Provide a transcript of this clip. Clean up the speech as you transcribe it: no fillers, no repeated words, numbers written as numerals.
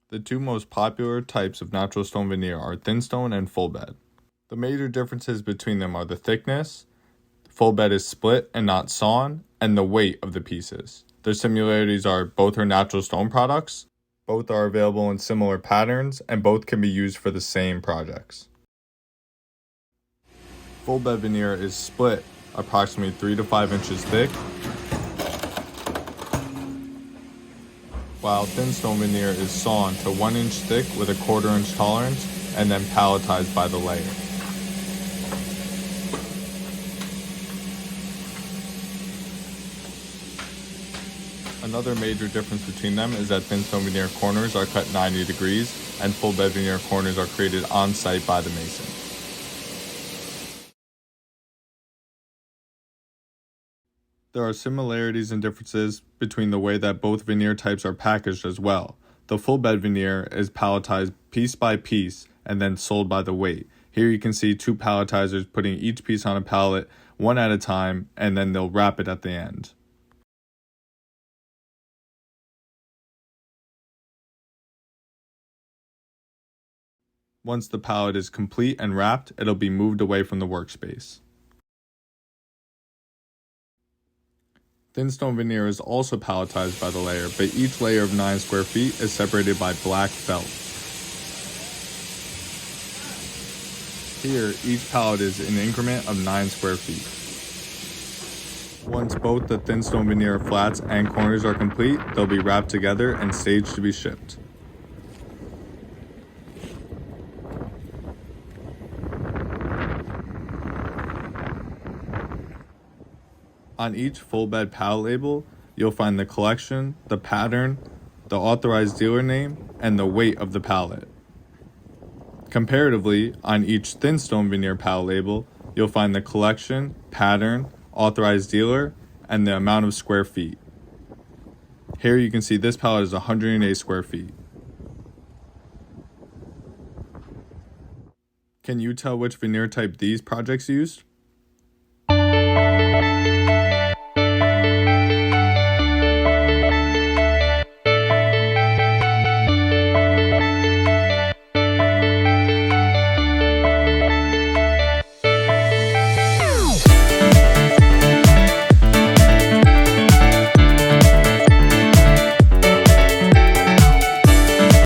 The two most popular types of natural stone veneer are thinstone and full bed. The major differences between them are the thickness, full bed is split and not sawn, and the weight of the pieces. Their similarities are both are natural stone products, both are available in similar patterns, and both can be used for the same projects. Full bed veneer is split approximately 3 to 5 inches thick, while thinstone veneer is sawn to 1 inch thick with a 1/4 inch tolerance and then palletized by the layer. Another major difference between them is that thinstone veneer corners are cut 90 degrees and full bed veneer corners are created on site by the mason. There are similarities and differences between the way that both veneer types are packaged as well. The full bed veneer is palletized piece by piece and then sold by the weight. Here you can see two palletizers putting each piece on a pallet one at a time, and then they'll wrap it at the end. Once the pallet is complete and wrapped, it'll be moved away from the workspace. Thinstone veneer is also palletized by the layer, but each layer of 9 square feet is separated by black felt. Here, each pallet is an increment of 9 square feet. Once both the thinstone veneer flats and corners are complete, they'll be wrapped together and staged to be shipped. On each full bed pallet label, you'll find the collection, the pattern, the authorized dealer name, and the weight of the pallet. Comparatively, on each thinstone veneer pallet label, you'll find the collection, pattern, authorized dealer, and the amount of square feet. Here you can see this pallet is 108 square feet. Can you tell which veneer type these projects used?